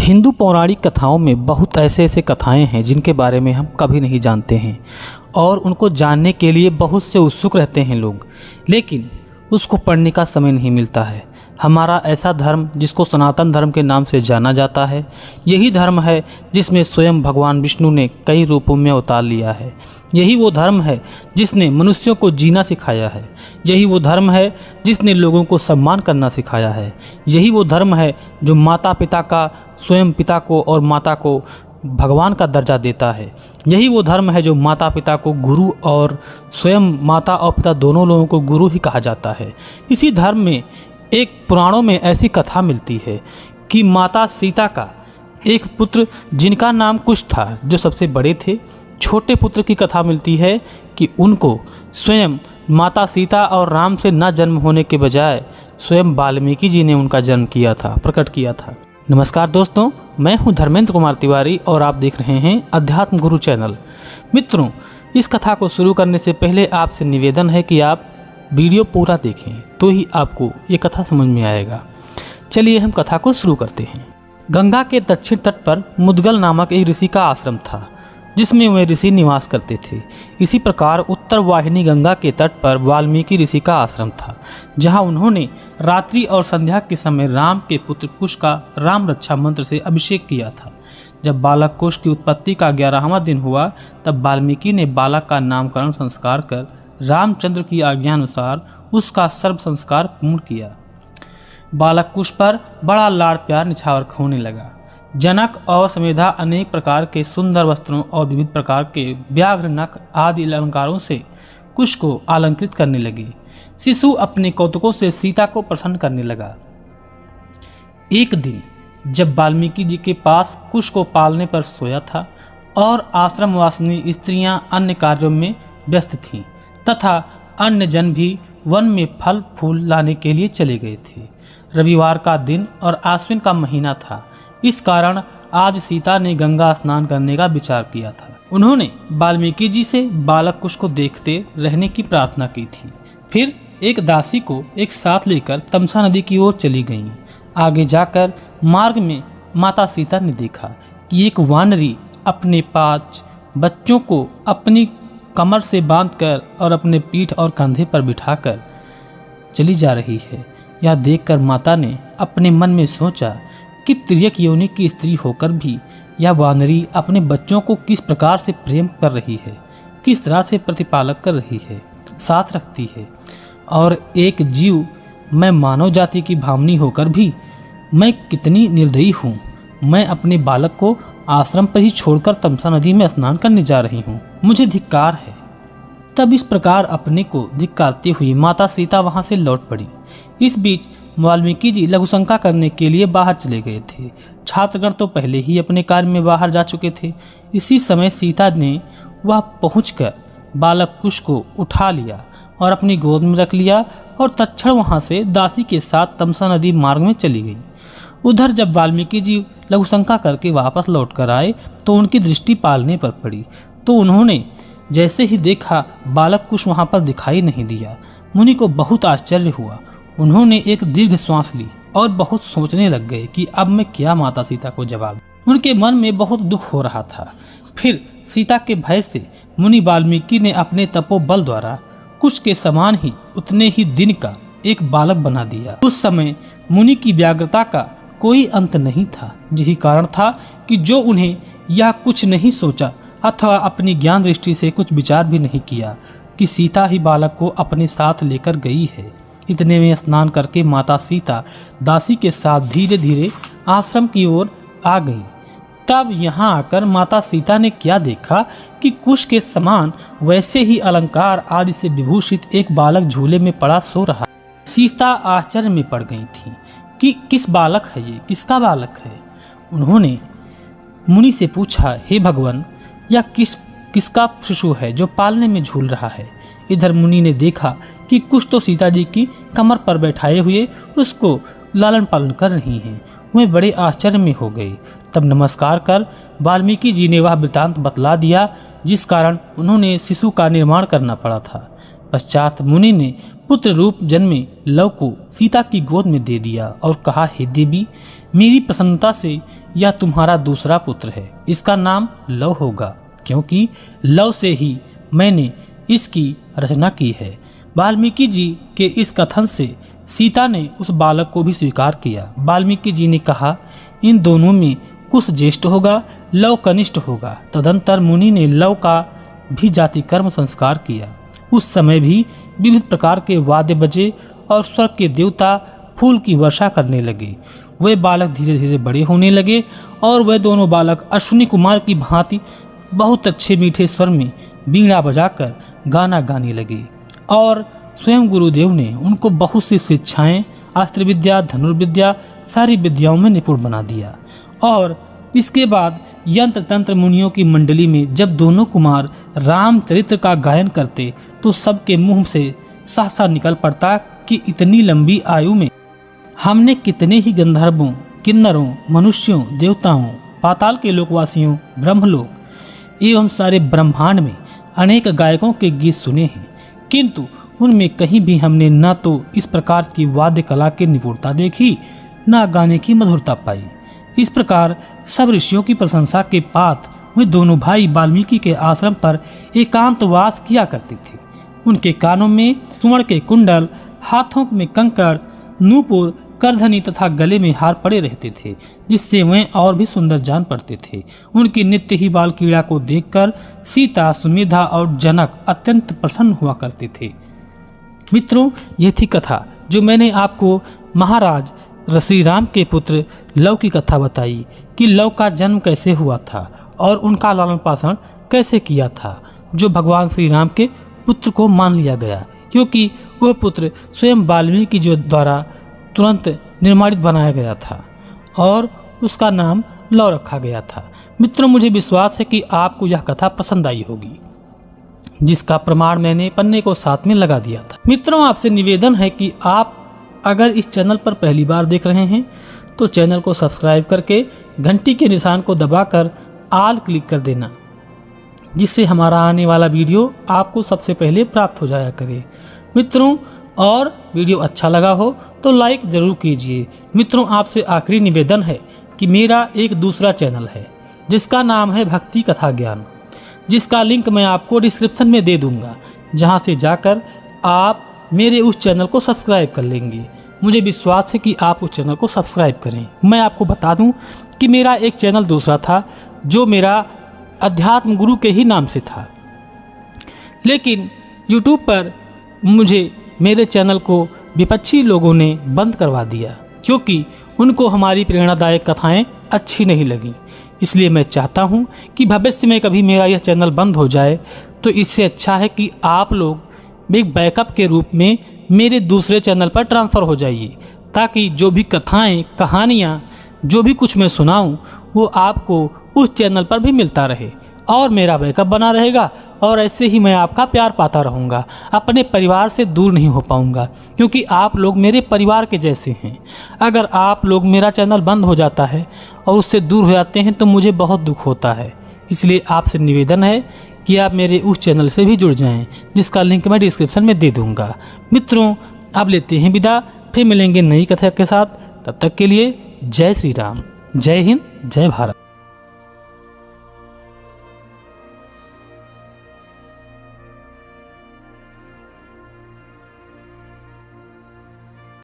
हिंदू पौराणिक कथाओं में बहुत ऐसे कथाएं हैं जिनके बारे में हम कभी नहीं जानते हैं और उनको जानने के लिए बहुत से उत्सुक रहते हैं लोग, लेकिन उसको पढ़ने का समय नहीं मिलता है। हमारा ऐसा धर्म जिसको सनातन धर्म के नाम से जाना जाता है, यही धर्म है जिसमें स्वयं भगवान विष्णु ने कई रूपों में अवतार लिया है। यही वो धर्म है जिसने मनुष्यों को जीना सिखाया है। यही वो धर्म है जिसने लोगों को सम्मान करना सिखाया है। यही वो धर्म है जो माता पिता का, स्वयं पिता को और माता को भगवान का दर्जा देता है। यही वो धर्म है जो माता पिता को गुरु और स्वयं माता और पिता दोनों लोगों को गुरु ही कहा जाता है। इसी धर्म में एक पुराणों में ऐसी कथा मिलती है कि माता सीता का एक पुत्र जिनका नाम कुश था, जो सबसे बड़े थे, छोटे पुत्र की कथा मिलती है कि उनको स्वयं माता सीता और राम से न जन्म होने के बजाय स्वयं वाल्मीकि जी ने उनका जन्म किया था, प्रकट किया था। नमस्कार दोस्तों, मैं हूं धर्मेंद्र कुमार तिवारी और आप देख रहे हैं अध्यात्म गुरु चैनल। मित्रों, इस कथा को शुरू करने से पहले आपसे निवेदन है कि आप वीडियो पूरा देखें, तो ही आपको ये कथा समझ में आएगा। चलिए हम कथा को शुरू करते हैं। गंगा के दक्षिण तट पर मुदगल नामक एक ऋषि का आश्रम था, जिसमें वे ऋषि निवास करते थे। इसी प्रकार उत्तर वाहिनी गंगा के तट पर वाल्मीकि ऋषि का आश्रम था, जहां उन्होंने रात्रि और संध्या के समय राम के पुत्र कुश का राम रक्षा मंत्र से अभिषेक किया था। जब बालक कुश की उत्पत्ति का 11वां दिन हुआ, तब वाल्मीकि ने बालक का नामकरण संस्कार कर रामचंद्र की आज्ञा अनुसार उसका सर्व संस्कार पूर्ण किया। बालक कुश पर बड़ा लाड़ प्यार निछावर होने लगा। जनक और समेधा अनेक प्रकार के सुंदर वस्त्रों और विविध प्रकार के व्याघ्र नख आदि अलंकारों से कुश को अलंकृत करने लगे। शिशु अपने कौतुकों से सीता को प्रसन्न करने लगा। एक दिन जब वाल्मीकि जी के पास कुश को पालने पर सोया था और आश्रमवासिनी स्त्रियां अन्य कार्यों में व्यस्त थीं तथा अन्य जन भी वन में फल फूल लाने के लिए चले गए थे। रविवार का दिन और आश्विन का महीना था। इस कारण आज सीता ने गंगा स्नान करने का विचार किया था। उन्होंने वाल्मीकि जी से बालक कुश को देखते रहने की प्रार्थना की थी। फिर एक दासी को एक साथ लेकर तमसा नदी की ओर चली गईं। आगे जाकर मार्ग में माता सीता ने देखा कि एक वानरी अपने 5 बच्चों को अपनी कमर से बांधकर और अपने पीठ और कंधे पर बिठाकर चली जा रही है। यह देखकर माता ने अपने मन में सोचा कि तिर्यक योनि की स्त्री होकर भी यह वानरी अपने बच्चों को किस प्रकार से प्रेम कर रही है, किस तरह से प्रतिपालक कर रही है, साथ रखती है। और एक जीव, मैं मानव जाति की भावनी होकर भी मैं कितनी निर्दयी हूँ। मैं अपने बालक को आश्रम पर ही छोड़कर तमसा नदी में स्नान करने जा रही हूँ, मुझे धिक्कार है। तब इस प्रकार अपने को धिक्कारती हुई माता सीता वहां से लौट पड़ी। इस बीच वाल्मीकि जी लघुशंका करने के लिए बाहर चले गए थे। छात्रगण तो पहले ही अपने कार्य में बाहर जा चुके थे। इसी समय सीता ने वह पहुंचकर बालक कुश को उठा लिया और अपनी गोद में रख लिया और तत्क्षण वहां से दासी के साथ तमसा नदी मार्ग में चली गई। उधर जब वाल्मीकि जी लघुशंका करके वापस लौट कर आए तो उनकी दृष्टि पालने पर पड़ी। तो उन्होंने जैसे ही देखा बालक कुश वहां पर दिखाई नहीं दिया। मुनि को बहुत आश्चर्य हुआ। उन्होंने एक दीर्घ श्वास ली और बहुत सोचने लग गए कि अब मैं क्या माता सीता को जवाब। उनके मन में बहुत दुख हो रहा था। फिर सीता के भय से मुनि वाल्मीकि ने अपने तपोबल द्वारा कुश के समान ही उतने ही दिन का एक बालक बना दिया। उस समय मुनि की व्याग्रता का कोई अंत नहीं था। यही कारण था कि जो उन्हें यह कुछ नहीं सोचा अथवा अपनी ज्ञान दृष्टि से कुछ विचार भी नहीं किया कि सीता ही बालक को अपने साथ लेकर गई है। इतने में स्नान करके माता सीता दासी के साथ धीरे धीरे आश्रम की ओर आ गई। तब यहाँ आकर माता सीता ने क्या देखा कि कुश के समान वैसे ही अलंकार आदि से विभूषित एक बालक झूले में पड़ा सो रहा। सीता आश्चर्य में पड़ गई थी कि किस बालक है ये, किसका बालक है। उन्होंने मुनि से पूछा, हे भगवान, यह किसका शिशु है जो पालने में झूल रहा है। इधर मुनि ने देखा कि कुश तो सीता जी की कमर पर बैठाए हुए उसको लालन पालन कर रही हैं। वे बड़े आश्चर्य में हो गए। तब नमस्कार कर वाल्मीकि जी ने वह वृतांत बतला दिया जिस कारण उन्होंने शिशु का निर्माण करना पड़ा था। पश्चात मुनि ने पुत्र रूप जन्मे लव को सीता की गोद में दे दिया और कहा, हे देवी, मेरी प्रसन्नता से यह तुम्हारा दूसरा पुत्र है। इसका नाम लव होगा, क्योंकि लव से ही मैंने इसकी रचना की है। वाल्मीकि जी के इस कथन से सीता ने उस बालक को भी स्वीकार किया। वाल्मीकि जी ने कहा, इन दोनों में कुश ज्येष्ठ होगा, लव कनिष्ठ होगा। तदंतर मुनि ने लव का भी जाति कर्म संस्कार किया। उस समय भी विविध प्रकार के वाद्य बजे और स्वर्ग के देवता फूल की वर्षा करने लगे। वे बालक धीरे धीरे बड़े होने लगे और वे दोनों बालक अश्विनी कुमार की भांति बहुत अच्छे मीठे स्वर में बीड़ा बजाकर गाना गाने लगे और स्वयं गुरुदेव ने उनको बहुत सी शिक्षाएं, अस्त्र विद्या, धनुर्विद्या, सारी विद्याओं में निपुण बना दिया। और इसके बाद यंत्र तंत्र मुनियों की मंडली में जब दोनों कुमार रामचरित्र का गायन करते तो सबके मुंह से सासा निकल पड़ता कि इतनी लंबी आयु में हमने कितने ही गंधर्वों, किन्नरों, मनुष्यों, देवताओं, पाताल के लोकवासियों, ब्रह्मलोक एवं सारे ब्रह्मांड में अनेक गायकों के गीत सुने हैं, किंतु उनमें कहीं भी हमने न तो इस प्रकार की वाद्य कला की निपुणता देखी, न गाने की मधुरता पाई। इस प्रकार सब ऋषियों की प्रशंसा के पात्र वे दोनों भाई वाल्मीकि के आश्रम पर एकांतवास किया करते थे। उनके कानों में सुवर्ण के कुंडल, हाथों में कंकड़, नूपुर, करधनी तथा गले में हार पड़े रहते थे, जिससे वे और भी सुंदर जान पड़ते थे। उनकी नित्य ही बाल क्रीड़ा को देखकर सीता, सुमेधा और जनक अत्यंत प्रसन्न हुआ करते थे। मित्रों, ये थी कथा जो मैंने आपको महाराज श्री राम के पुत्र लव की कथा बताई कि लव का जन्म कैसे हुआ था और उनका लालन पालन कैसे किया था, जो भगवान श्री राम के पुत्र को मान लिया गया, क्योंकि वह पुत्र स्वयं वाल्मीकि जी द्वारा तुरंत निर्माणित बनाया गया था और उसका नाम लव रखा गया था। मित्रों, मुझे विश्वास है कि आपको यह कथा पसंद आई होगी, जिसका प्रमाण मैंने पन्ने को साथ में लगा दिया था। मित्रों, आपसे निवेदन है कि आप अगर इस चैनल पर पहली बार देख रहे हैं तो चैनल को सब्सक्राइब करके घंटी के निशान को दबाकर ऑल क्लिक कर देना, जिससे हमारा आने वाला वीडियो आपको सबसे पहले प्राप्त हो जाया करे। मित्रों, और वीडियो अच्छा लगा हो तो लाइक ज़रूर कीजिए। मित्रों, आपसे आखिरी निवेदन है कि मेरा एक दूसरा चैनल है जिसका नाम है भक्ति कथा ज्ञान, जिसका लिंक मैं आपको डिस्क्रिप्शन में दे दूंगा, जहां से जाकर आप मेरे उस चैनल को सब्सक्राइब कर लेंगे। मुझे विश्वास है कि आप उस चैनल को सब्सक्राइब करें। मैं आपको बता दूं कि मेरा एक चैनल दूसरा था जो मेरा अध्यात्म गुरु के ही नाम से था, लेकिन यूट्यूब पर मुझे मेरे चैनल को विपक्षी लोगों ने बंद करवा दिया, क्योंकि उनको हमारी प्रेरणादायक कथाएं अच्छी नहीं लगी। इसलिए मैं चाहता हूं कि भविष्य में कभी मेरा यह चैनल बंद हो जाए तो इससे अच्छा है कि आप लोग एक बैकअप के रूप में मेरे दूसरे चैनल पर ट्रांसफ़र हो जाइए, ताकि जो भी कथाएं, कहानियाँ, जो भी कुछ मैं सुनाऊं वो आपको उस चैनल पर भी मिलता रहे और मेरा बैकअप बना रहेगा। और ऐसे ही मैं आपका प्यार पाता रहूँगा, अपने परिवार से दूर नहीं हो पाऊँगा, क्योंकि आप लोग मेरे परिवार के जैसे हैं। अगर आप लोग मेरा चैनल बंद हो जाता है और उससे दूर हो जाते हैं तो मुझे बहुत दुख होता है। इसलिए आपसे निवेदन है कि आप मेरे उस चैनल से भी जुड़ जाएं, जिसका लिंक मैं डिस्क्रिप्शन में दे दूँगा। मित्रों, अब लेते हैं विदा, फिर मिलेंगे नई कथा के साथ। तब तक के लिए जय श्री राम, जय हिंद, जय भारत।